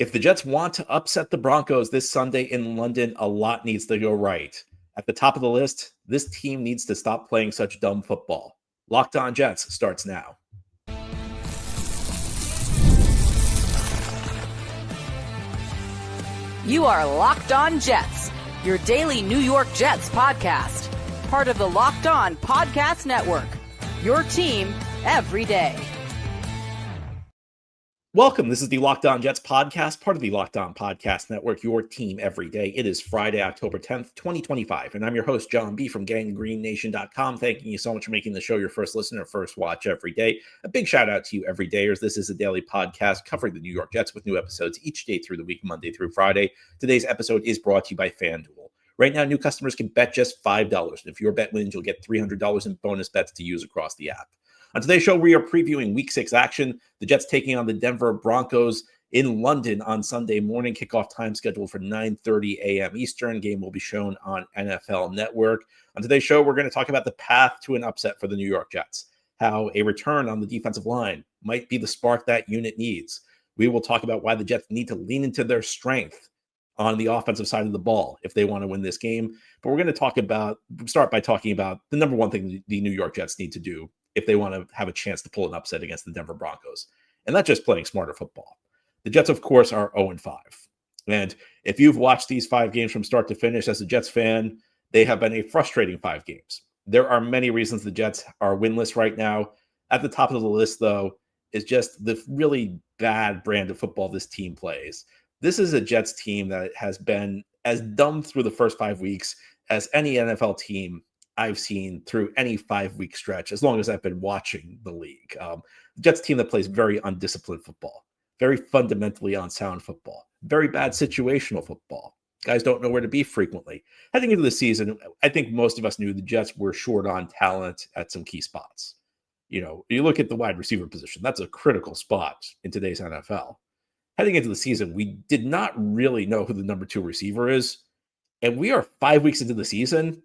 If the Jets want to upset the Broncos this Sunday in London, a lot needs to go right. At the top of the list, this team needs to stop playing such dumb football. Locked On Jets starts now. You are Locked On Jets, your daily New York Jets podcast. Part of the Locked On Podcast Network, your team every day. Welcome. This is the Locked On Jets podcast, part of the Locked On Podcast Network, your team every day. It is Friday, October 10th, 2025, and I'm your host, John B. from GangGreenNation.com. Thanking you so much for making the show your first listen or first watch every day. A big shout out to you everydayers. This is a daily podcast covering the New York Jets with new episodes each day through the week, Monday through Friday. Today's episode is brought to you by FanDuel. Right now, new customers can bet just $5, and if your bet wins, you'll get $300 in bonus bets to use across the app. On today's show, we are previewing Week 6 action. The Jets taking on the Denver Broncos in London on Sunday morning. Kickoff time scheduled for 9:30 a.m. Eastern. Game will be shown on NFL Network. On today's show, we're going to talk about the path to an upset for the New York Jets, how a return on the defensive line might be the spark that unit needs. We will talk about why the Jets need to lean into their strength on the offensive side of the ball if they want to win this game. But we're going to start by talking about the number one thing the New York Jets need to do if they want to have a chance to pull an upset against the Denver Broncos. And that's just playing smarter football. The Jets, of course, are 0-5. And if you've watched these 5 games from start to finish as a Jets fan, they have been a frustrating 5 games. There are many reasons the Jets are winless right now. At the top of the list, though, is just the really bad brand of football this team plays. This is a Jets team that has been as dumb through the first 5 weeks as any NFL team I've seen through any 5-week stretch, as long as I've been watching the league. The Jets team that plays very undisciplined football, very fundamentally unsound football, very bad situational football. Guys don't know where to be frequently. Heading into the season, I think most of us knew the Jets were short on talent at some key spots. You know, you look at the wide receiver position, that's a critical spot in today's NFL. Heading into the season, we did not really know who the number 2 receiver is. And we are 5 weeks into the season,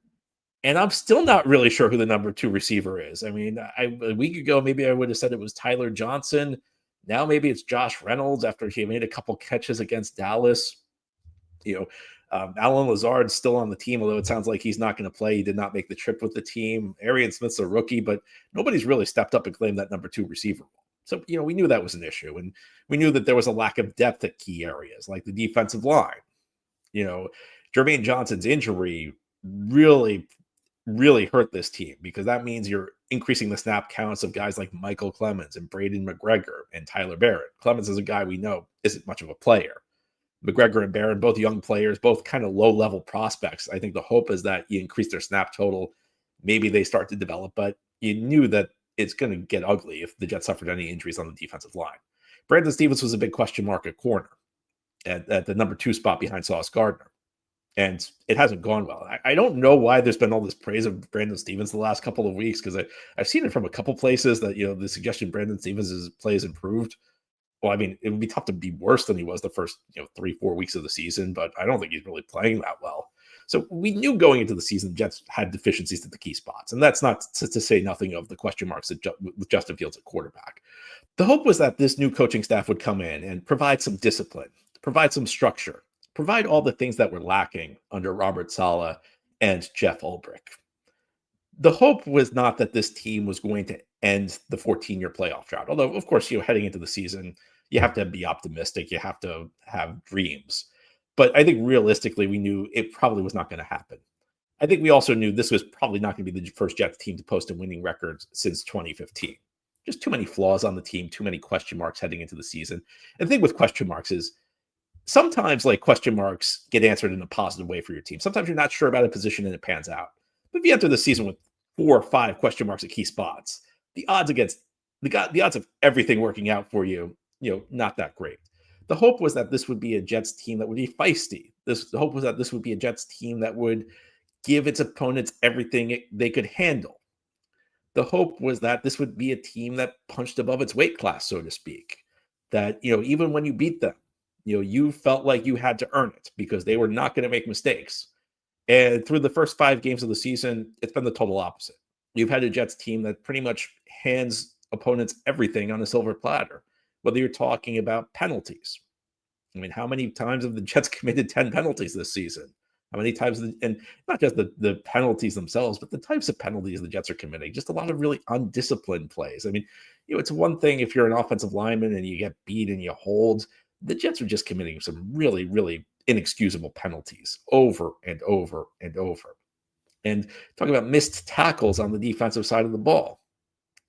and I'm still not really sure who the number 2 receiver is. I mean, a week ago, maybe I would have said it was Tyler Johnson. Now maybe it's Josh Reynolds after he made a couple catches against Dallas. Alan Lazard's still on the team, although it sounds like he's not going to play. He did not make the trip with the team. Arian Smith's a rookie, but nobody's really stepped up and claimed that number 2 receiver role. So, we knew that was an issue, and we knew that there was a lack of depth at key areas like the defensive line. Jermaine Johnson's injury really hurt this team because that means you're increasing the snap counts of guys like Michael Clemens and Braden McGregor and Tyler Barrett. Clemens is a guy we know isn't much of a player. McGregor and Barrett, both young players, both kind of low-level prospects. I think the hope is that you increase their snap total. Maybe they start to develop, but you knew that it's going to get ugly if the Jets suffered any injuries on the defensive line. Brandon Stephens was a big question mark at corner at the number 2 spot behind Sauce Gardner. And it hasn't gone well. I don't know why there's been all this praise of Brandon Stephens the last couple of weeks, because I've seen it from a couple places that, the suggestion Brandon Stephens' play has improved. Well, I mean, it would be tough to be worse than he was the first 3-4 weeks of the season, but I don't think he's really playing that well. So we knew going into the season, the Jets had deficiencies at the key spots. And that's not to say nothing of the question marks with Justin Fields at quarterback. The hope was that this new coaching staff would come in and provide some discipline, provide some structure, provide all the things that were lacking under Robert Saleh and Jeff Ulbrich. The hope was not that this team was going to end the 14-year playoff drought. Although, of course, heading into the season, you have to be optimistic. You have to have dreams. But I think realistically, we knew it probably was not going to happen. I think we also knew this was probably not going to be the first Jets team to post a winning record since 2015. Just too many flaws on the team, too many question marks heading into the season. And the thing with question marks is, sometimes question marks get answered in a positive way for your team. Sometimes you're not sure about a position and it pans out. But if you enter the season with 4 or 5 question marks at key spots, the odds of everything working out for you, not that great. The hope was that this would be a Jets team that would be feisty. The hope was that this would be a Jets team that would give its opponents everything they could handle. The hope was that this would be a team that punched above its weight class, so to speak. That, even when you beat them, you felt like you had to earn it because they were not going to make mistakes. And through the first 5 games of the season, it's been the total opposite. You've had a Jets team that pretty much hands opponents everything on a silver platter, whether you're talking about penalties, I mean, how many times have the Jets committed 10 penalties this season? How many times, and not just the penalties themselves, but the types of penalties the Jets are committing, just a lot of really undisciplined plays. I mean, it's one thing if you're an offensive lineman and you get beat and you hold. The Jets are just committing some really, really inexcusable penalties over and over and over. And talking about missed tackles on the defensive side of the ball.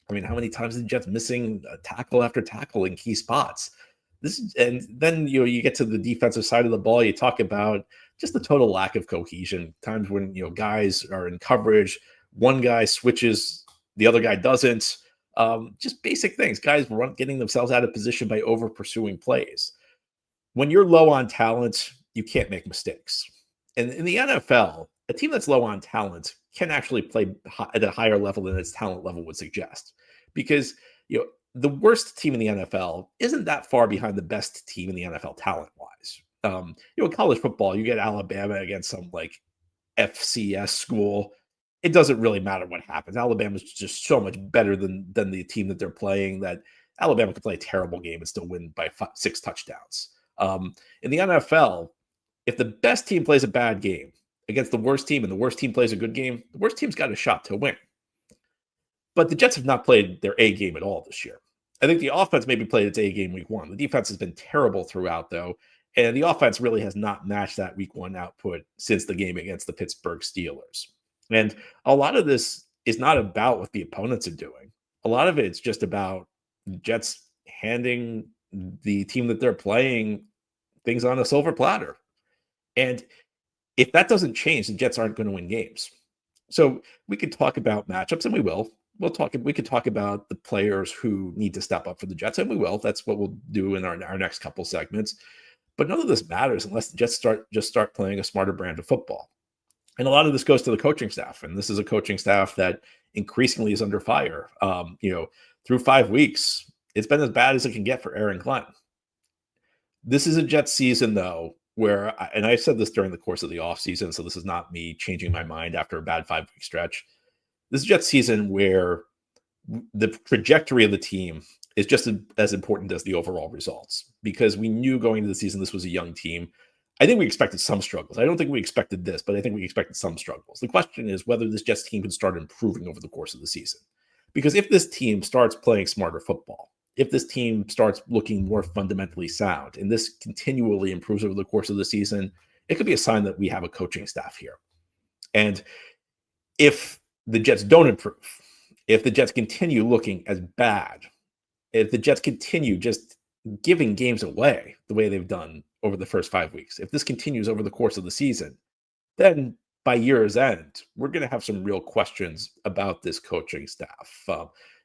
I mean, how many times are the Jets missing tackle after tackle in key spots? And then you get to the defensive side of the ball. You talk about just the total lack of cohesion. Times when guys are in coverage, one guy switches, the other guy doesn't. Just basic things. Guys getting themselves out of position by over pursuing plays. When you're low on talent, you can't make mistakes. And in the NFL, a team that's low on talent can actually play at a higher level than its talent level would suggest, because the worst team in the NFL isn't that far behind the best team in the NFL talent-wise. In college football, you get Alabama against some like FCS school. It doesn't really matter what happens. Alabama's just so much better than the team that they're playing that Alabama could play a terrible game and still win by 6 touchdowns. In the NFL, if the best team plays a bad game against the worst team and the worst team plays a good game, the worst team's got a shot to win. But the Jets have not played their A game at all this year. I think the offense maybe played its A game week 1. The defense has been terrible throughout, though, and the offense really has not matched that week 1 output since the game against the Pittsburgh Steelers. And a lot of this is not about what the opponents are doing. A lot of it's just about the Jets handing the team that they're playing things on a silver platter. And if that doesn't change, the Jets aren't going to win games. So we could talk about matchups, and we will. We could talk about the players who need to step up for the Jets, and we will. That's what we'll do in our next couple segments. But none of this matters unless the Jets start playing a smarter brand of football. And a lot of this goes to the coaching staff, and this is a coaching staff that increasingly is under fire. Through 5 weeks, it's been as bad as it can get for Aaron Glenn. This is a Jets season, though, where, and I said this during the course of the offseason, so this is not me changing my mind after a bad 5-week stretch. This is Jets season where the trajectory of the team is just as important as the overall results, because we knew going into the season this was a young team. I think we expected some struggles. I don't think we expected this, but I think we expected some struggles. The question is whether this Jets team can start improving over the course of the season. Because if this team starts playing smarter football, if this team starts looking more fundamentally sound, and this continually improves over the course of the season, it could be a sign that we have a coaching staff here. And if the Jets don't improve, if the Jets continue looking as bad, if the Jets continue just giving games away the way they've done over the first 5 weeks, if this continues over the course of the season, then by year's end, we're going to have some real questions about this coaching staff.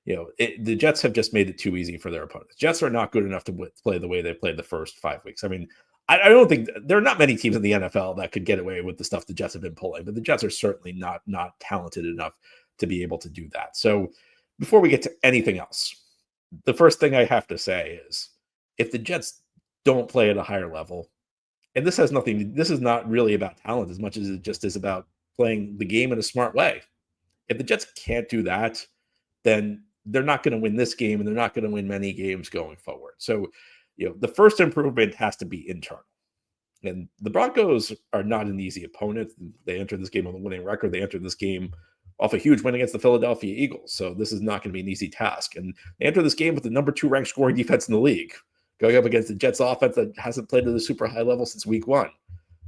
The Jets have just made it too easy for their opponents. Jets are not good enough to play the way they played the first 5 weeks. I mean, I don't think there are not many teams in the NFL that could get away with the stuff the Jets have been pulling, but the Jets are certainly not talented enough to be able to do that. So before we get to anything else, the first thing I have to say is if the Jets don't play at a higher level, and this is not really about talent as much as it just is about playing the game in a smart way. If the Jets can't do that, then they're not going to win this game, and they're not going to win many games going forward. So, the first improvement has to be internal. And the Broncos are not an easy opponent. They entered this game on a winning record. They entered this game off a huge win against the Philadelphia Eagles. So this is not going to be an easy task. And they entered this game with the number 2 ranked scoring defense in the league, going up against the Jets offense that hasn't played at a super high level since week 1.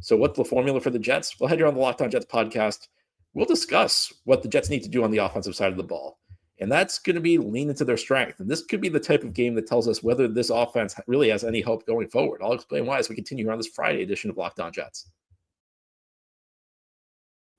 So what's the formula for the Jets? Well, head here on the Locked On Jets podcast. We'll discuss what the Jets need to do on the offensive side of the ball. And that's going to be lean into their strength. And this could be the type of game that tells us whether this offense really has any hope going forward. I'll explain why as we continue on this Friday edition of Locked On Jets.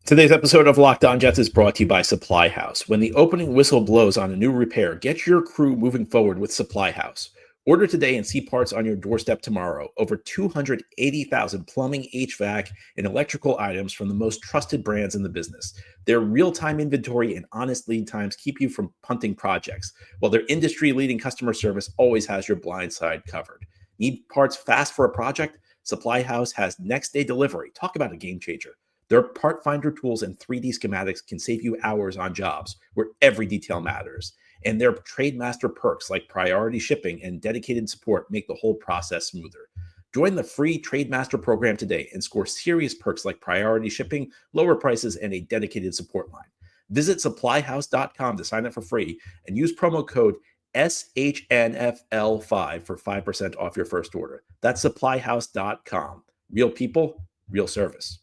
Today's episode of Locked On Jets is brought to you by Supply House. When the opening whistle blows on a new repair, get your crew moving forward with Supply House. Order today and see parts on your doorstep tomorrow. Over 280,000 plumbing, HVAC, and electrical items from the most trusted brands in the business. Their real-time inventory and honest lead times keep you from punting projects, while their industry-leading customer service always has your blind side covered. Need parts fast for a project? Supply House has next-day delivery. Talk about a game changer. Their part finder tools and 3D schematics can save you hours on jobs where every detail matters. And their Trademaster perks like priority shipping and dedicated support make the whole process smoother. Join the free Trademaster program today and score serious perks like priority shipping, lower prices, and a dedicated support line. Visit supplyhouse.com to sign up for free and use promo code SHNFL5 for 5% off your first order. That's supplyhouse.com. Real people, real service.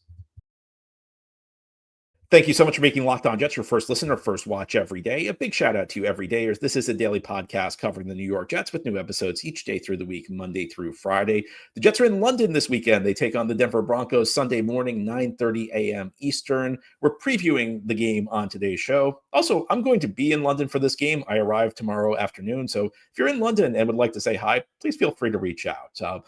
Thank you so much for making Locked On Jets your first listen or first watch every day. A big shout out to you everydayers. This is a daily podcast covering the New York Jets with new episodes each day through the week, Monday through Friday. The Jets are in London this weekend. They take on the Denver Broncos Sunday morning, 9:30 a.m. Eastern. We're previewing the game on today's show. Also, I'm going to be in London for this game. I arrive tomorrow afternoon. So if you're in London and would like to say hi, please feel free to reach out. The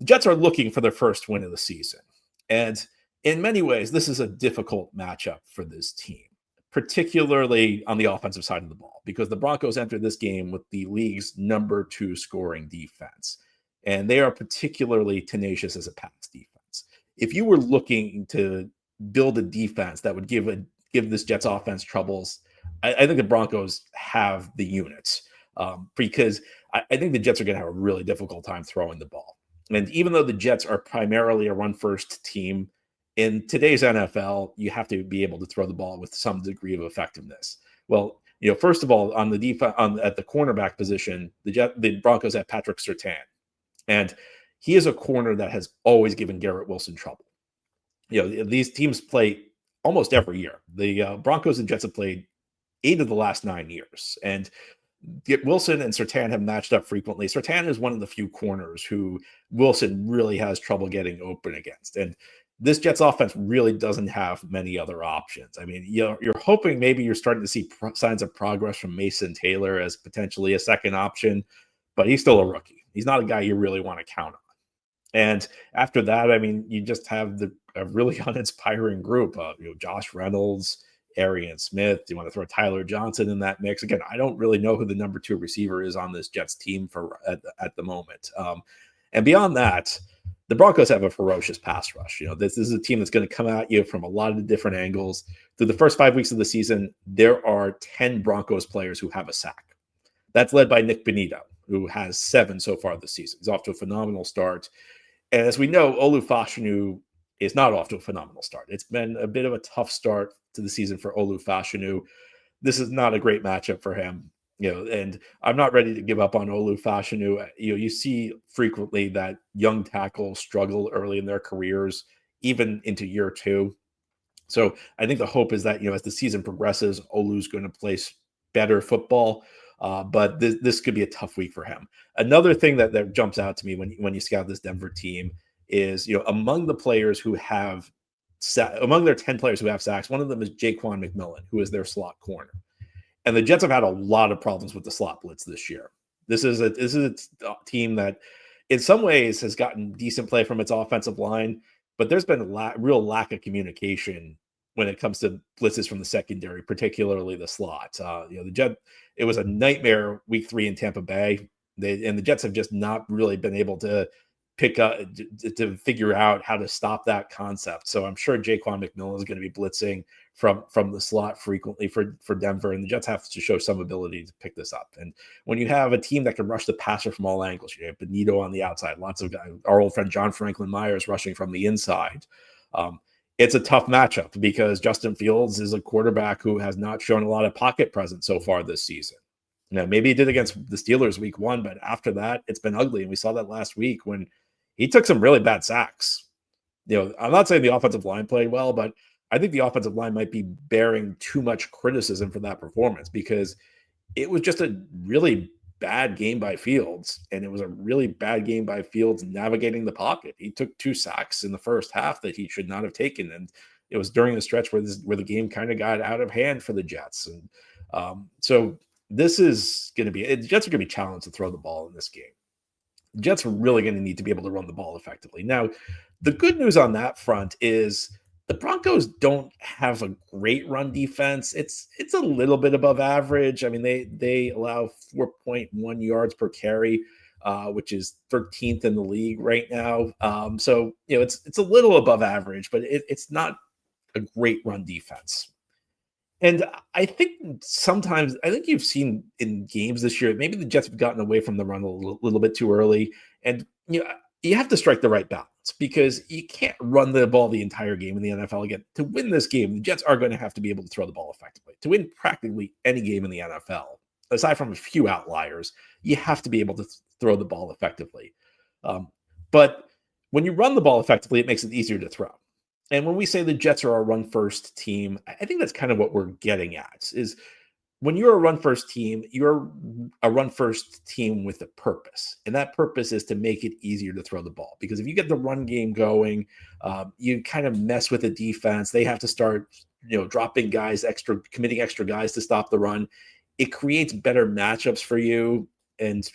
Jets are looking for their first win of the season. And in many ways, this is a difficult matchup for this team, particularly on the offensive side of the ball, because the Broncos entered this game with the league's number 2 scoring defense, and they are particularly tenacious as a pass defense. If you were looking to build a defense that would give this Jets offense troubles, I think the Broncos have the units, because I think the Jets are going to have a really difficult time throwing the ball. And even though the Jets are primarily a run-first team, in today's NFL, you have to be able to throw the ball with some degree of effectiveness. Well, first of all, on the defense, at the cornerback position, the Broncos have Patrick Surtain, and he is a corner that has always given Garrett Wilson trouble. These teams play almost every year. The Broncos and Jets have played 8 of the last 9 years, and Wilson and Surtain have matched up frequently. Surtain is one of the few corners who Wilson really has trouble getting open against, and this Jets offense really doesn't have many other options. I mean, you're hoping maybe you're starting to see signs of progress from Mason Taylor as potentially a second option, but he's still a rookie. He's not a guy you really want to count on. And after that, I mean, you just have a really uninspiring group of Josh Reynolds, Arian Smith. You want to throw Tyler Johnson in that mix? Again, I don't really know who the number 2 receiver is on this Jets team at the moment. And beyond that, the Broncos have a ferocious pass rush. This is a team that's going to come at you from a lot of different angles. Through the first 5 weeks of the season, there are 10 Broncos players who have a sack. That's led by Nick Bonito, who has 7 so far this season. He's off to a phenomenal start. And as we know, Olu Fashanu is not off to a phenomenal start. It's been a bit of a tough start to the season for Olu Fashanu. This is not a great matchup for him. And I'm not ready to give up on Olu Fashanu. You see frequently that young tackles struggle early in their careers, even into year 2. So I think the hope is that, as the season progresses, Olu's going to play better football. But this could be a tough week for him. Another thing that jumps out to me when you scout this Denver team is, among the players who have among their 10 players who have sacks, one of them is Jaquan McMillan, who is their slot corner. And the Jets have had a lot of problems with the slot blitz this year. This is a team that in some ways has gotten decent play from its offensive line, but there's been a real lack of communication when it comes to blitzes from the secondary, particularly the slot. It was a nightmare week 3 in Tampa Bay. The Jets have just not really been able to pick up to figure out how to stop that concept. So I'm sure Jaquan McMillan is going to be blitzing from the slot frequently for Denver, and the Jets have to show some ability to pick this up. And when you have a team that can rush the passer from all angles, you have Benito on the outside, lots of guys, our old friend John Franklin Myers rushing from the inside. It's a tough matchup because Justin Fields is a quarterback who has not shown a lot of pocket presence so far this season. Maybe he did against the Steelers week 1, but after that, it's been ugly. And we saw that last week when he took some really bad sacks. I'm not saying the offensive line played well, but I think the offensive line might be bearing too much criticism for that performance because it was just a really bad game by Fields, and it was a really bad game by Fields navigating the pocket. He took 2 sacks in the first half that he should not have taken, and it was during the stretch where the game kind of got out of hand for the Jets. And so this is going to be – the Jets are going to be challenged to throw the ball in this game. The Jets are really going to need to be able to run the ball effectively. Now, the good news on that front is the Broncos don't have a great run defense. It's a little bit above average. I mean, they allow 4.1 yards per carry, which is 13th in the league right now. So it's a little above average, but it's not a great run defense. And I think you've seen in games this year, maybe the Jets have gotten away from the run a little bit too early. And you have to strike the right balance because you can't run the ball the entire game in the NFL. Again, to win this game, the Jets are going to have to be able to throw the ball effectively. To win practically any game in the NFL, aside from a few outliers, you have to be able to throw the ball effectively. But when you run the ball effectively, it makes it easier to throw. And when we say the Jets are a run-first team, I think that's kind of what we're getting at, is when you're a run-first team, you're a run-first team with a purpose. And that purpose is to make it easier to throw the ball. Because if you get the run game going, you kind of mess with the defense. They have to start, dropping guys, committing extra guys to stop the run. It creates better matchups for you. And,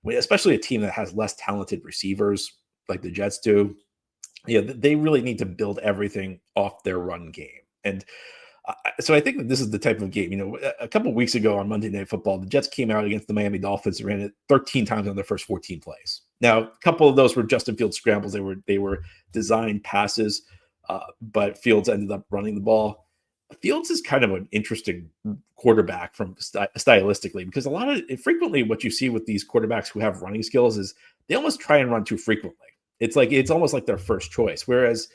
especially a team that has less talented receivers like the Jets do, they really need to build everything off their run game. And so I think that this is the type of game, a couple of weeks ago on Monday Night Football, the Jets came out against the Miami Dolphins and ran it 13 times on their first 14 plays. Now, a couple of those were Justin Fields scrambles. They were designed passes, but Fields ended up running the ball. Fields is kind of an interesting quarterback from stylistically, because frequently what you see with these quarterbacks who have running skills is they almost try and run too frequently. It's almost like their first choice, whereas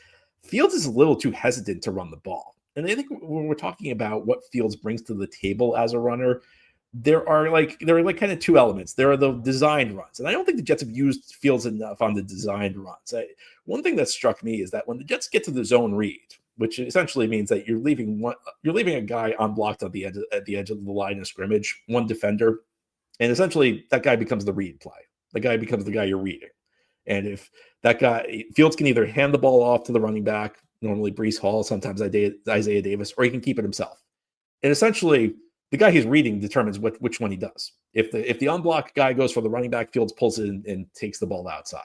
Fields is a little too hesitant to run the ball. And I think when we're talking about what Fields brings to the table as a runner, there are kind of two elements. There are the designed runs, and I don't think the Jets have used Fields enough on the designed runs. One thing that struck me is that when the Jets get to the zone read, which essentially means that you're leaving a guy unblocked at the edge of the line of scrimmage, one defender, and essentially that guy becomes the read play. The guy becomes the guy you're reading. And if that guy, Fields can either hand the ball off to the running back, normally Breece Hall, sometimes Isaiah Davis, or he can keep it himself. And essentially, the guy he's reading determines which one he does. If the unblocked guy goes for the running back, Fields pulls it and takes the ball outside.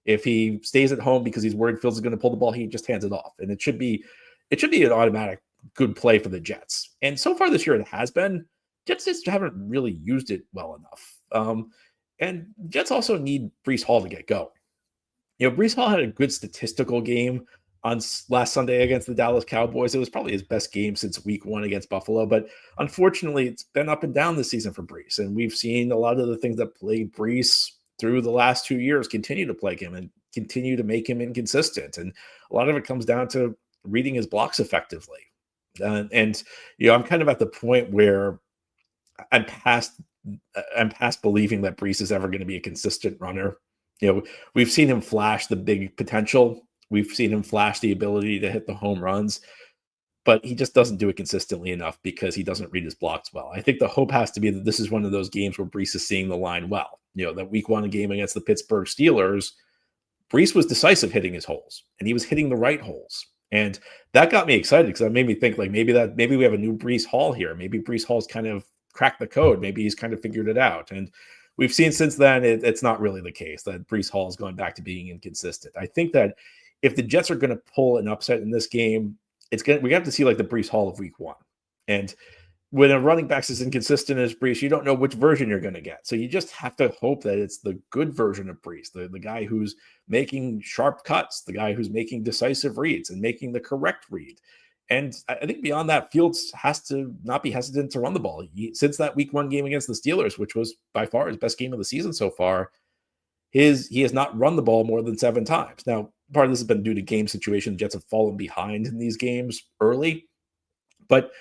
If he stays at home because he's worried Fields is going to pull the ball, he just hands it off. And it should be an automatic good play for the Jets. And so far this year it has been. Jets just haven't really used it well enough. And Jets also need Breece Hall to get going. Breece Hall had a good statistical game on last Sunday against the Dallas Cowboys. It was probably his best game since week 1 against Buffalo. But unfortunately, it's been up and down this season for Breece. And we've seen a lot of the things that plagued Breece through the last 2 years continue to plague him and continue to make him inconsistent. And a lot of it comes down to reading his blocks effectively. And I'm kind of at the point where I'm past believing that Breece is ever going to be a consistent runner. We've seen him flash the big potential. We've seen him flash the ability to hit the home runs, but he just doesn't do it consistently enough because he doesn't read his blocks well. I think the hope has to be that this is one of those games where Breece is seeing the line well. That week 1 game against the Pittsburgh Steelers, Breece was decisive hitting his holes, and he was hitting the right holes. And that got me excited because it made me think maybe we have a new Breece Hall here. Maybe Breece Hall's kind of cracked the code. Maybe he's kind of figured it out. And we've seen since then it's not really the case that Breece Hall is going back to being inconsistent. I think that if the Jets are going to pull an upset in this game, we have to see like the Breece Hall of week 1. And when a running back's as inconsistent as Breece, you don't know which version you're going to get. So you just have to hope that it's the good version of Breece, the guy who's making sharp cuts, the guy who's making decisive reads and making the correct read. And I think beyond that, Fields has to not be hesitant to run the ball. Since that week 1 game against the Steelers, which was by far his best game of the season so far, he has not run the ball more than 7 times. Now, part of this has been due to game situation. The Jets have fallen behind in these games early. But,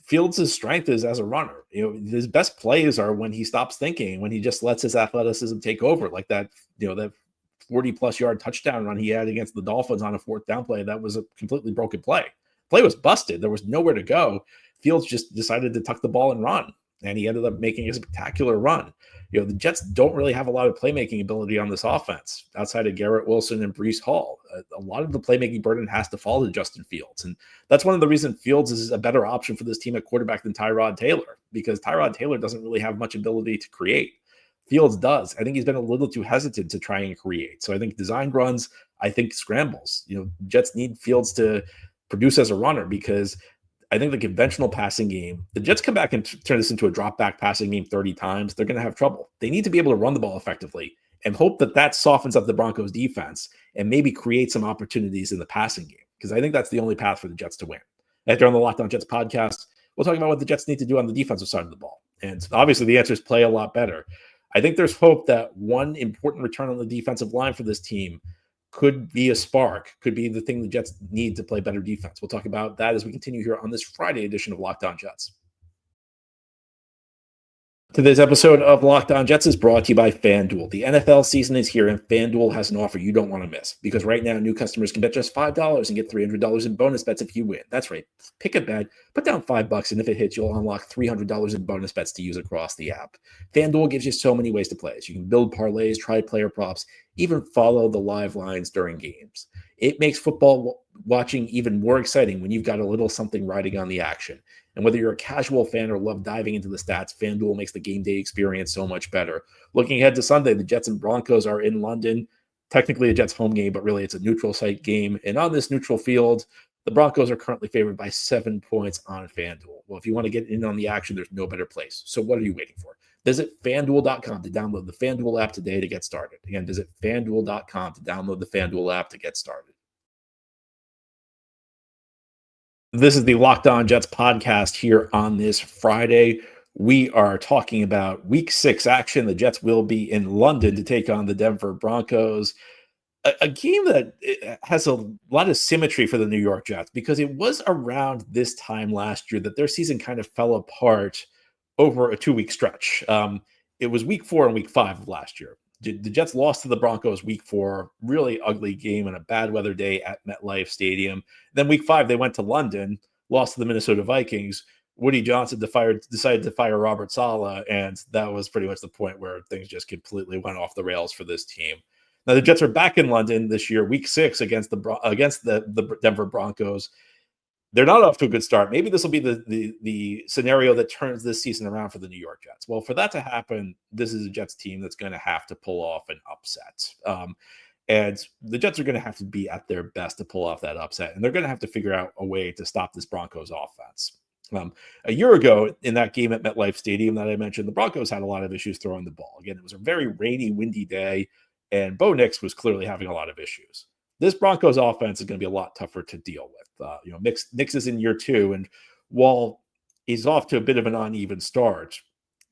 Fields' strength is as a runner. His best plays are when he stops thinking, when he just lets his athleticism take over, like that 40-plus yard touchdown run he had against the Dolphins on a 4th down play. That was a completely broken play. Play was busted. There was nowhere to go. Fields just decided to tuck the ball and run, and he ended up making a spectacular run. The Jets don't really have a lot of playmaking ability on this offense outside of Garrett Wilson and Breece Hall. A lot of the playmaking burden has to fall to Justin Fields. And that's one of the reasons Fields is a better option for this team at quarterback than Tyrod Taylor, because Tyrod Taylor doesn't really have much ability to create. Fields does. I think he's been a little too hesitant to try and create. So I think designed runs, I think scrambles. Jets need Fields to produce as a runner, because I think the conventional passing game, the Jets come back and turn this into a drop back passing game 30 times, they're going to have trouble. They need to be able to run the ball effectively and hope that softens up the Broncos defense and maybe create some opportunities in the passing game, because I think that's the only path for the Jets to win. After on the Locked On Jets podcast, we'll talk about what the Jets need to do on the defensive side of the ball. And obviously the answer is play a lot better. I think there's hope that one important return on the defensive line for this team could be a spark, could be the thing the Jets need to play better defense. We'll talk about that as we continue here on this Friday edition of Locked On Jets. Today's episode of Locked On Jets is brought to you by FanDuel. The NFL season is here, and FanDuel has an offer you don't want to miss. Because right now, new customers can bet just $5 and get $300 in bonus bets if you win. That's right. Pick a bet, put down $5, and if it hits, you'll unlock $300 in bonus bets to use across the app. FanDuel gives you so many ways to play. So you can build parlays, try player props, even follow the live lines during games. It makes football watching even more exciting when you've got a little something riding on the action. And whether you're a casual fan or love diving into the stats, FanDuel makes the game day experience so much better. Looking ahead to Sunday, the Jets and Broncos are in London. Technically a Jets home game, but really it's a neutral site game. And on this neutral field, the Broncos are currently favored by 7 points on FanDuel. Well, if you want to get in on the action, there's no better place. So what are you waiting for? Visit FanDuel.com to download the FanDuel app today to get started. Again, visit FanDuel.com to download the FanDuel app to get started. This is the Locked On Jets podcast here on this Friday. We are talking about Week 6 action. The Jets will be in London to take on the Denver Broncos, a game that has a lot of symmetry for the New York Jets because it was around this time last year that their season kind of fell apart over a 2-week stretch. It was Week 4 and Week 5 of last year. The Jets lost to the Broncos Week 4, really ugly game on a bad weather day at MetLife Stadium. Then Week 5, they went to London, lost to the Minnesota Vikings. Woody Johnson decided to fire Robert Saleh, and that was pretty much the point where things just completely went off the rails for this team. Now the Jets are back in London this year, Week 6 against the Denver Broncos. They're not off to a good start. Maybe this will be the scenario that turns this season around for the New York Jets. Well, for that to happen, this is a Jets team that's going to have to pull off an upset. And the Jets are going to have to be at their best to pull off that upset. And they're going to have to figure out a way to stop this Broncos offense. A year ago in that game at MetLife Stadium that I mentioned, the Broncos had a lot of issues throwing the ball. Again, it was a very rainy, windy day, and Bo Nix was clearly having a lot of issues. This Broncos offense is going to be a lot tougher to deal with. Nix is in year 2, and while he's off to a bit of an uneven start,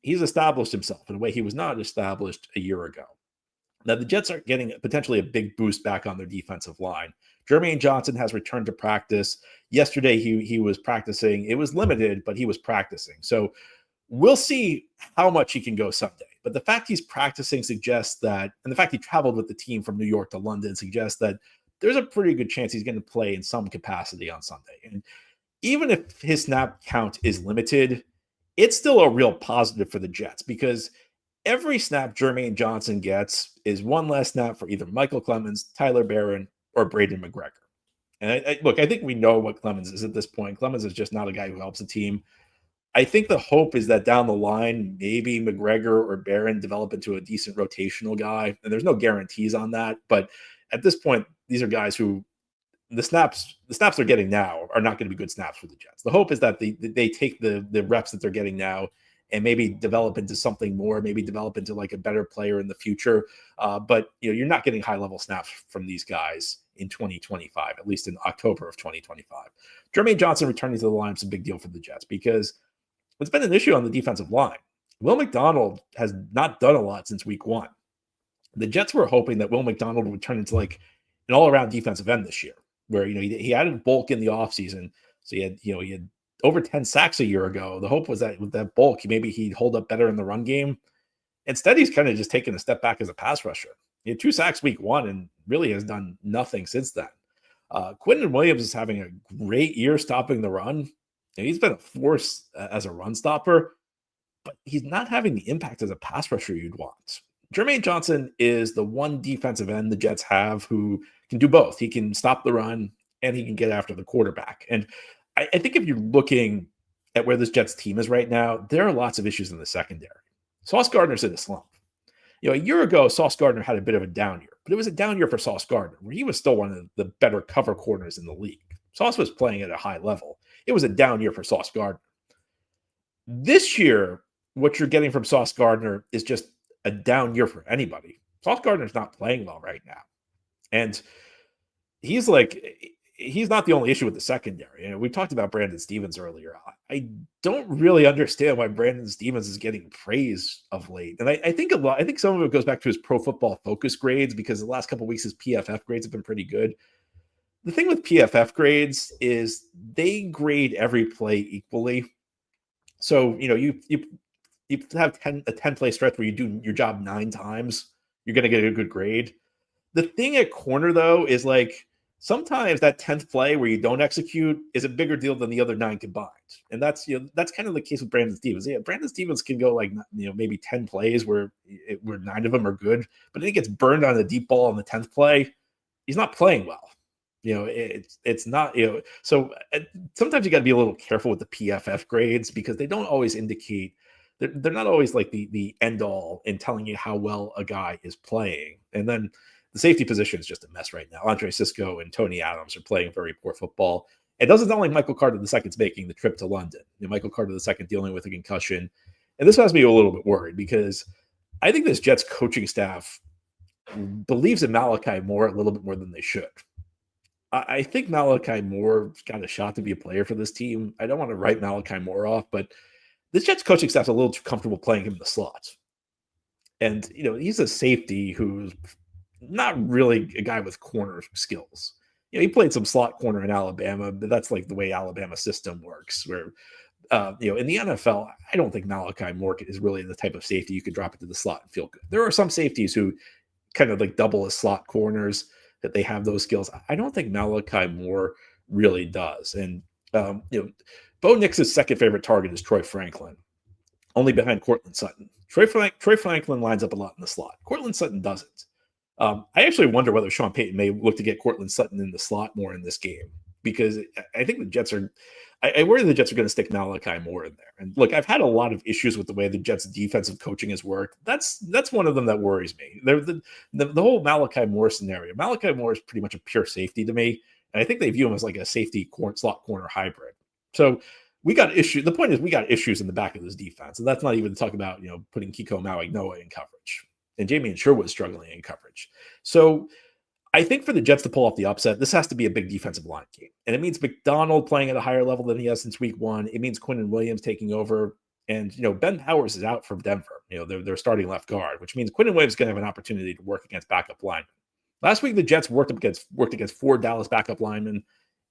he's established himself in a way he was not established a year ago. Now, the Jets are getting potentially a big boost back on their defensive line. Jermaine Johnson has returned to practice. Yesterday, he was practicing. It was limited, but he was practicing. So we'll see how much he can go Sunday. But the fact he's practicing suggests that, and the fact he traveled with the team from New York to London suggests that there's a pretty good chance he's going to play in some capacity on Sunday. And even if his snap count is limited, it's still a real positive for the Jets because every snap Jermaine Johnson gets is one less snap for either Michael Clemens, Tyler Barron, or Braden McGregor. And I think we know what Clemens is at this point. Clemens is just not a guy who helps the team. I think the hope is that down the line, maybe McGregor or Barron develop into a decent rotational guy. And there's no guarantees on that. But at this point, these are guys who the snaps they're getting now are not going to be good snaps for the Jets. The hope is that they take the reps that they're getting now and maybe develop into something more, maybe develop into like a better player in the future. But you're not getting high level snaps from these guys in 2025, at least in October of 2025. Jermaine Johnson returning to the line is a big deal for the Jets because it's been an issue on the defensive line. Will McDonald has not done a lot since week 1. The Jets were hoping that Will McDonald would turn into like an all-around defensive end this year, where he added bulk in the offseason. So he had over 10 sacks a year ago. The hope was that with that bulk, maybe he'd hold up better in the run game. Instead, he's kind of just taken a step back as a pass rusher. He had 2 sacks week 1 and really has done nothing since then. Quinton Williams is having a great year stopping the run. He's been a force as a run stopper, but he's not having the impact as a pass rusher you'd want. Jermaine Johnson is the one defensive end the Jets have who can do both. He can stop the run and he can get after the quarterback. And I think if you're looking at where this Jets team is right now, there are lots of issues in the secondary. Sauce Gardner's in a slump. A year ago, Sauce Gardner had a bit of a down year, but it was a down year for Sauce Gardner, where he was still one of the better cover corners in the league. Sauce was playing at a high level. It was a down year for Sauce Gardner. This year, what you're getting from Sauce Gardner is just a down year for anybody. Sauce Gardner's not playing well right now. And he's like, he's not the only issue with the secondary. You know, we talked about Brandon Stephens earlier. I don't really understand why Brandon Stephens is getting praise of late. And I think I think some of it goes back to his Pro Football Focus grades, because the last couple of weeks his PFF grades have been pretty good. The thing with PFF grades is they grade every play equally. So, you know, you have a 10 play stretch where you do your job 9 times, you're going to get a good grade. The thing at corner, though, is like sometimes that 10th play where you don't execute is a bigger deal than the other 9 combined. And that's, you know, that's kind of the case with Brandon Stephens. Yeah, Brandon Stephens can go like, you know, maybe 10 plays where 9 of them are good, but then he gets burned on a deep ball on the 10th play. He's not playing well. You know, it's not, you know, so sometimes you got to be a little careful with the PFF grades, because they don't always indicate, they're not always like the end all in telling you how well a guy is playing. And then the safety position is just a mess right now. Andre Sisco and Tony Adams are playing very poor football. It doesn't sound like Michael Carter II's making the trip to London. You know, Michael Carter II dealing with a concussion. And this has me a little bit worried, because I think this Jets coaching staff believes in Malachi Moore a little bit more than they should. I think Malachi Moore's got a shot to be a player for this team. I don't want to write Malachi Moore off, but this Jets coaching staff's a little too comfortable playing him in the slot. And, you know, he's a safety who's not really a guy with corner skills. You know, he played some slot corner in Alabama, but that's like the way Alabama system works, where, you know, in the NFL, I don't think Malachi Moore is really the type of safety you could drop into the slot and feel good. There are some safeties who kind of like double as slot corners, that they have those skills. I don't think Malachi Moore really does. And, you know, Bo Nix's second favorite target is Troy Franklin, only behind Cortland Sutton. Troy Franklin lines up a lot in the slot. Cortland Sutton doesn't. I actually wonder whether Sean Payton may look to get Cortland Sutton in the slot more in this game, because I think the Jets are, I worry the Jets are going to stick Malachi Moore in there. And look, I've had a lot of issues with the way the Jets' defensive coaching has worked. That's one of them that worries me. The whole Malachi Moore scenario. Malachi Moore is pretty much a pure safety to me, and I think they view him as like a safety slot corner hybrid. So we got issues. The point is, we got issues in the back of this defense, and that's not even to talk about, you know, putting Kiko Mauigoa in coverage, and Jamie Sherwood struggling in coverage. So I think for the Jets to pull off the upset, this has to be a big defensive line game. And it means McDonald playing at a higher level than he has since week 1. It means Quinnen Williams taking over. And, you know, Ben Powers is out from Denver. You know, they're starting left guard, which means Quinnen Williams is going to have an opportunity to work against backup linemen. Last week, the Jets worked against 4 Dallas backup linemen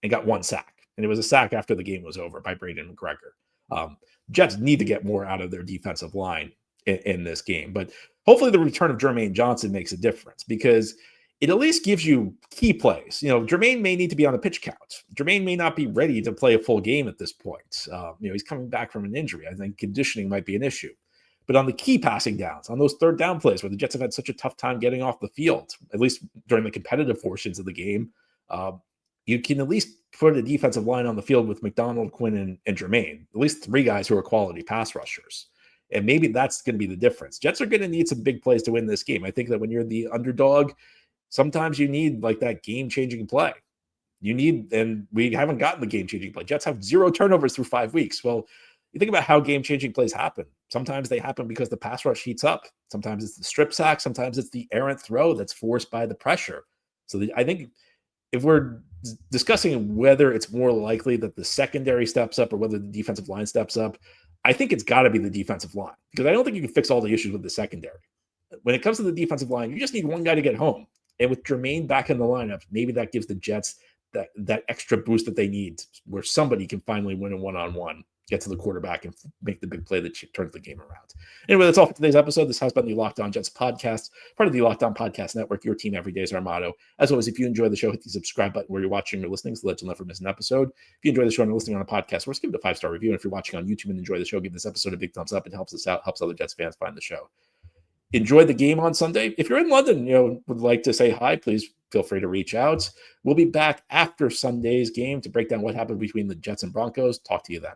and got 1 sack. And it was a sack after the game was over by Braden McGregor. Jets need to get more out of their defensive line in this game. But hopefully the return of Jermaine Johnson makes a difference, because it at least gives you key plays. You know, Jermaine may need to be on a pitch count. Jermaine may not be ready to play a full game at this point. You know, he's coming back from an injury. I think conditioning might be an issue. But on the key passing downs, on those third down plays where the Jets have had such a tough time getting off the field, at least during the competitive portions of the game, you can at least put a defensive line on the field with McDonald, Quinn, and Jermaine, at least 3 guys who are quality pass rushers. And maybe that's going to be the difference. Jets are going to need some big plays to win this game. I think that when you're the underdog, sometimes you need like that game-changing play. You need, and we haven't gotten the game-changing play. Jets have 0 turnovers through 5 weeks. Well, you think about how game-changing plays happen. Sometimes they happen because the pass rush heats up. Sometimes it's the strip sack. Sometimes it's the errant throw that's forced by the pressure. So I think if we're discussing whether it's more likely that the secondary steps up or whether the defensive line steps up, I think it's got to be the defensive line, because I don't think you can fix all the issues with the secondary. When it comes to the defensive line, you just need one guy to get home. And with Jermaine back in the lineup, maybe that gives the Jets that extra boost that they need, where somebody can finally win a one-on-one, get to the quarterback, and make the big play that turns the game around. Anyway, that's all for today's episode. This has been the Locked On Jets podcast, part of the Locked On Podcast Network. Your team every day is our motto. As always, if you enjoy the show, hit the subscribe button where you're watching or listening so that you'll never miss an episode. If you enjoy the show and are listening on a podcast, give it a 5-star review. And if you're watching on YouTube and enjoy the show, give this episode a big thumbs up. It helps us out, helps other Jets fans find the show. Enjoy the game on Sunday. If you're in London, would like to say hi, please feel free to reach out. We'll be back after Sunday's game to break down what happened between the Jets and Broncos. Talk to you then.